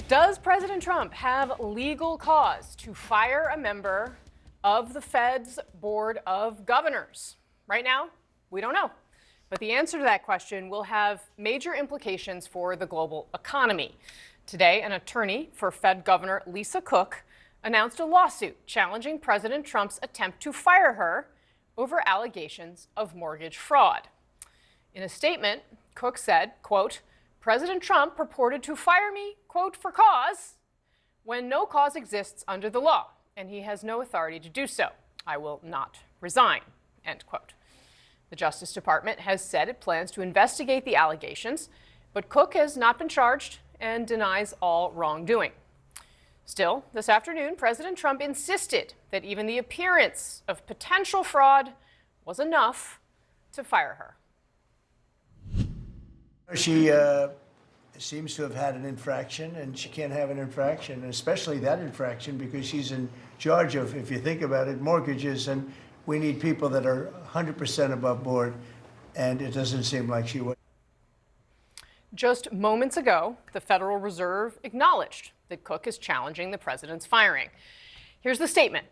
Does President Trump have legal cause to fire a member of the Fed's Board of Governors? Right now, we don't know. But the answer to that question will have major implications for the global economy. Today, an attorney for Fed Governor Lisa Cook announced a lawsuit challenging President Trump's attempt to fire her over allegations of mortgage fraud. In a statement, Cook said, quote, "President Trump purported to fire me, quote, for cause, when no cause exists under the law, and he has no authority to do so. I will not resign," end quote. The Justice Department has said it plans to investigate the allegations, but Cook has not been charged and denies all wrongdoing. Still, this afternoon, President Trump insisted that even the appearance of potential fraud was enough to fire her. She seems to have had an infraction, and she can't have an infraction, especially that infraction, because she's in charge of, if you think about it, mortgages, and we need people that are 100% above board, and it doesn't seem like she was. Just moments ago, the Federal Reserve acknowledged that Cook is challenging the president's firing. Here's the statement.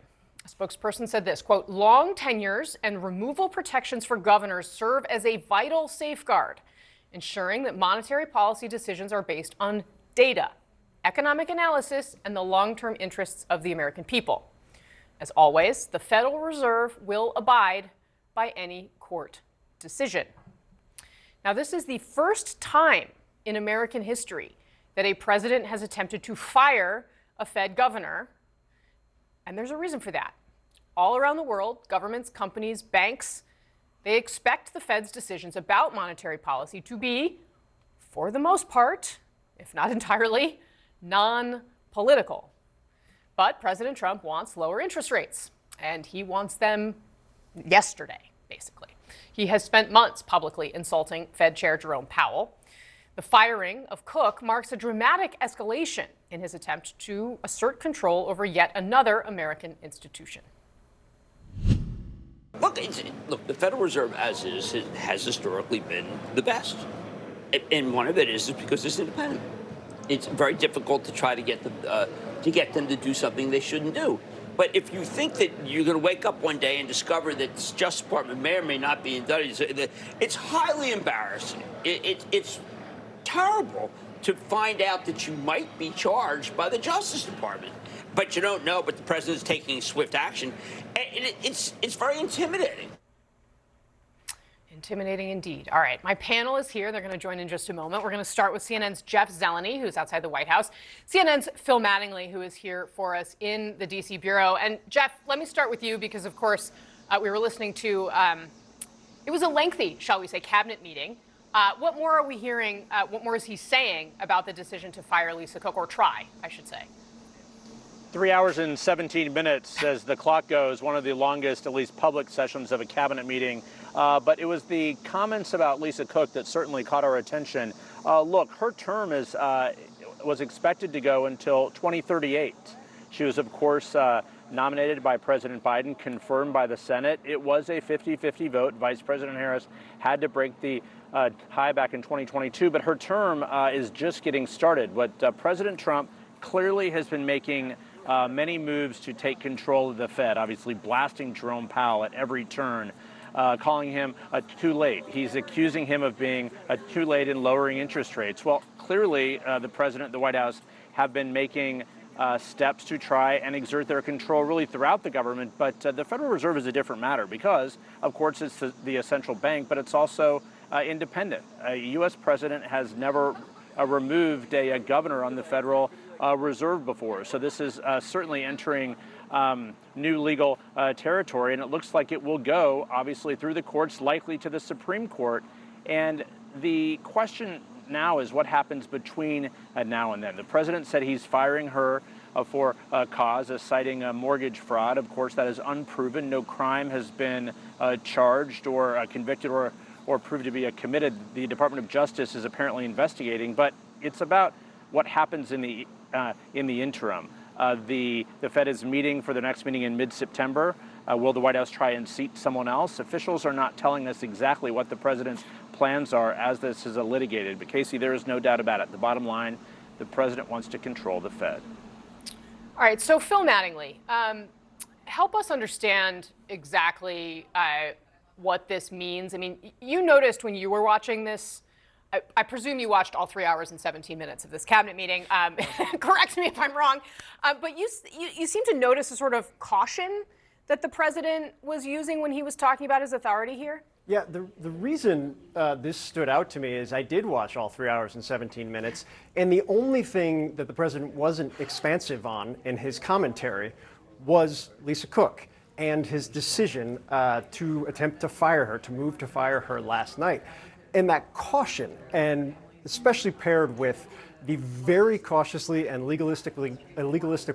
A spokesperson said this, quote, "Long tenures and removal protections for governors serve as a vital safeguard, ensuring that monetary policy decisions are based on data, economic analysis, and the long-term interests of the American people. As always, the Federal Reserve will abide by any court decision." Now, this is the first time in American history that a president has attempted to fire a Fed governor, and there's a reason for that. All around the world, governments, companies, banks, they expect the Fed's decisions about monetary policy to be, for the most part, if not entirely, non-political. But President Trump wants lower interest rates, and he wants them yesterday, basically. He has spent months publicly insulting Fed Chair Jerome Powell. The firing of Cook marks a dramatic escalation in his attempt to assert control over yet another American institution. Look, the Federal Reserve, as is, has historically been the best. And one of it is because it's independent. It's very difficult to try to get them to do something they shouldn't do. But if you think that you're going to wake up one day and discover that the Justice Department may or may not be indicted, it's highly embarrassing. It's terrible to find out that you might be charged by the Justice Department. But you don't know, but the president's taking swift action. And it's very intimidating. Intimidating indeed. All right, my panel is here. They're going to join in just a moment. We're going to start with CNN's Jeff Zeleny, who's outside the White House, CNN's Phil Mattingly, who is here for us in the D.C. Bureau. And Jeff, let me start with you because, of course, we were listening to, it was a lengthy, shall we say, cabinet meeting. What more are we hearing? What more is he saying about the decision to fire Lisa Cook, or try, I should say? 3 hours and 17 minutes as the clock goes, one of the longest, at least public sessions of a cabinet meeting. But it was the comments about Lisa Cook that certainly caught our attention. Look, her term was expected to go until 2038. She was, of course, nominated by President Biden, confirmed by the Senate. It was a 50-50 vote. Vice President Harris had to break the tie back in 2022, but her term is just getting started. What President Trump clearly has been making many moves to take control of the Fed, obviously blasting Jerome Powell at every turn, calling him too late. He's accusing him of being too late in lowering interest rates. Well, clearly, the president, the White House, have been making steps to try and exert their control really throughout the government. But the Federal Reserve is a different matter because, of course, it's the central bank, but it's also independent. A U.S. president has never removed a governor on the Federal Reserve before. So this is certainly entering new legal territory, and it looks like it will go, obviously, through the courts, likely to the Supreme Court. And the question now is what happens between now and then. The president said he's firing her for a cause, citing mortgage fraud. Of course, that is unproven. No crime has been charged or convicted or proved to be committed. The Department of Justice is apparently investigating, but it's about what happens in the interim. The Fed is meeting for the next meeting in mid-September. Will the White House try and seat someone else? Officials are not telling us exactly what the president's plans are as this is litigated. But Casey, there is no doubt about it. The bottom line, the president wants to control the Fed. All right, so Phil Mattingly, help us understand exactly what this means. I mean, you noticed when you were watching this, I presume you watched all 3 hours and 17 minutes of this cabinet meeting. Correct me if I'm wrong, but you seem to notice a sort of caution that the president was using when he was talking about his authority here. Yeah, the reason this stood out to me is I did watch all 3 hours and 17 minutes, and the only thing that the president wasn't expansive on in his commentary was Lisa Cook and his decision to attempt to fire her, to move to fire her last night. And that caution, and especially paired with the very cautiously and legalistic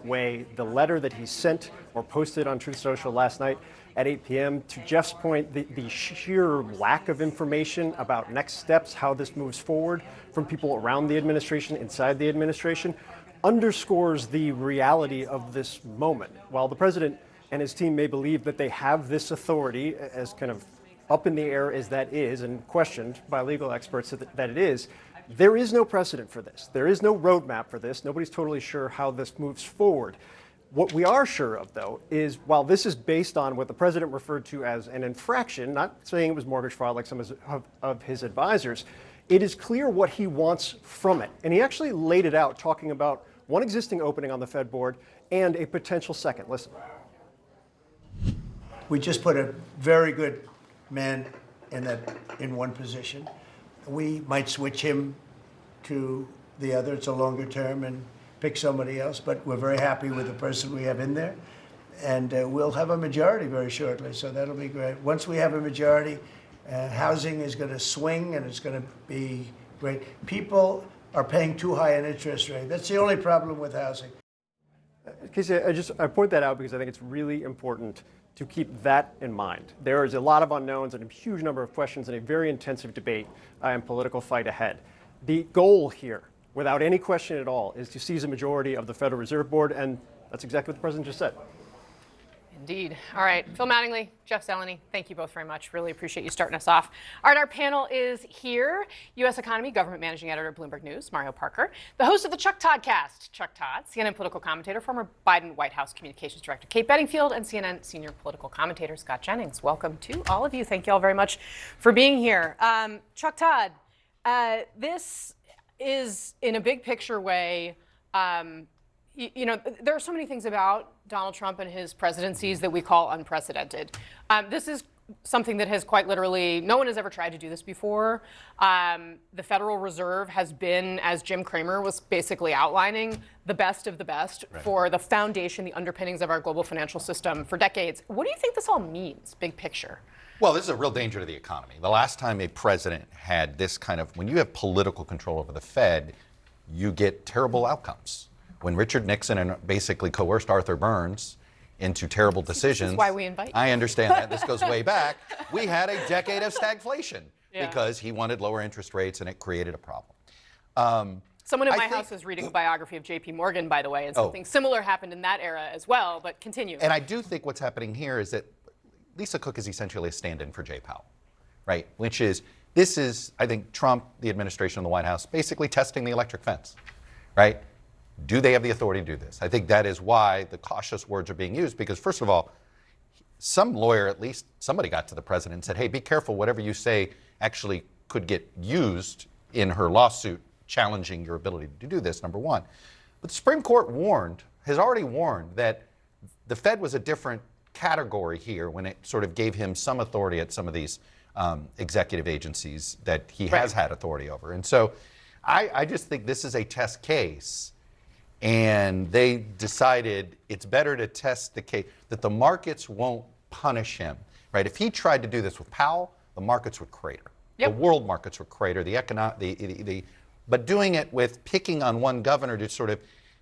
way the letter that he sent or posted on Truth Social last night at 8 p.m. To Jeff's point, the sheer lack of information about next steps, how this moves forward from people around the administration, inside the administration, underscores the reality of this moment. While the president and his team may believe that they have this authority, as kind of up in the air as that is, and questioned by legal experts that it is, there is no precedent for this. There is no roadmap for this. Nobody's totally sure how this moves forward. What we are sure of, though, is while this is based on what the president referred to as an infraction, not saying it was mortgage fraud like some of his advisors, it is clear what he wants from it. And he actually laid it out, talking about one existing opening on the Fed board and a potential second. Listen. We just put a very good man in one position. We might switch him to the other. It's a longer term and pick somebody else, but we're very happy with the person we have in there. And we'll have a majority very shortly, so that'll be great. Once we have a majority, housing is going to swing and it's going to be great. People are paying too high an interest rate. That's the only problem with housing. Casey, I point that out because I think it's really important to keep that in mind. There is a lot of unknowns and a huge number of questions and a very intensive debate and political fight ahead. The goal here, without any question at all, is to seize a majority of the Federal Reserve Board, and that's exactly what the president just said. Indeed. All right, Phil Mattingly, Jeff Zeleny, thank you both very much. Really appreciate you starting us off. All right, our panel is here. U.S. Economy Government Managing Editor at Bloomberg News, Mario Parker. The host of the Chuck Todd Cast, Chuck Todd, CNN political commentator, former Biden White House Communications Director Kate Bedingfield, and CNN senior political commentator Scott Jennings. Welcome to all of you. Thank you all very much for being here. Chuck Todd, this is, in a big picture way, you know, there are so many things about Donald Trump and his presidencies that we call unprecedented. This is something that has quite literally, no one has ever tried to do this before. The Federal Reserve has been, as Jim Cramer was basically outlining, the best of the best for the foundation, the underpinnings of our global financial system for decades. What do you think this all means, big picture? Well, this is a real danger to the economy. The last time a president had this kind of, when you have political control over the Fed, you get terrible outcomes. When Richard Nixon basically coerced Arthur Burns into terrible decisions. This is why we invite you. I understand that. This goes way back. We had a decade of stagflation because he wanted lower interest rates and it created a problem. Someone in my house is reading a biography of J.P. Morgan, by the way, and something similar happened in that era as well, but continue. And I do think what's happening here is that Lisa Cook is essentially a stand-in for Jay Powell, right? Which is, this is, I think, Trump, the administration of the White House, basically testing the electric fence, right? Do they have the authority to do this? I think that is why the cautious words are being used, because first of all, some lawyer, at least somebody got to the president and said, hey, be careful, whatever you say actually could get used in her lawsuit challenging your ability to do this, number one. But the Supreme Court has already warned that the Fed was a different category here when it sort of gave him some authority at some of these executive agencies that he has had authority over. And so I just think this is a test case. And they decided it's better to test the case, that the markets won't punish him, right? If he tried to do this with Powell, the markets would crater. The world markets would crater. But doing it with picking on one governor to sort of,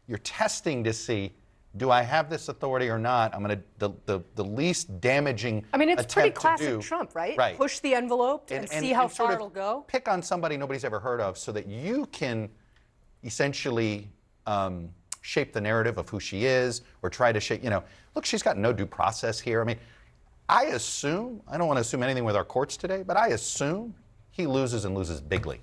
you're testing to see, do I have this authority or not? I'm going to, the least damaging I mean, it's pretty attempt classic to do, Trump, right? Right. Push the envelope and see how far it'll go. Pick on somebody nobody's ever heard of so that you can essentially shape the narrative of who she is, or try to shape, look, she's got no due process here. I mean, I assume, I don't want to assume anything with our courts today, but I assume he loses and loses bigly.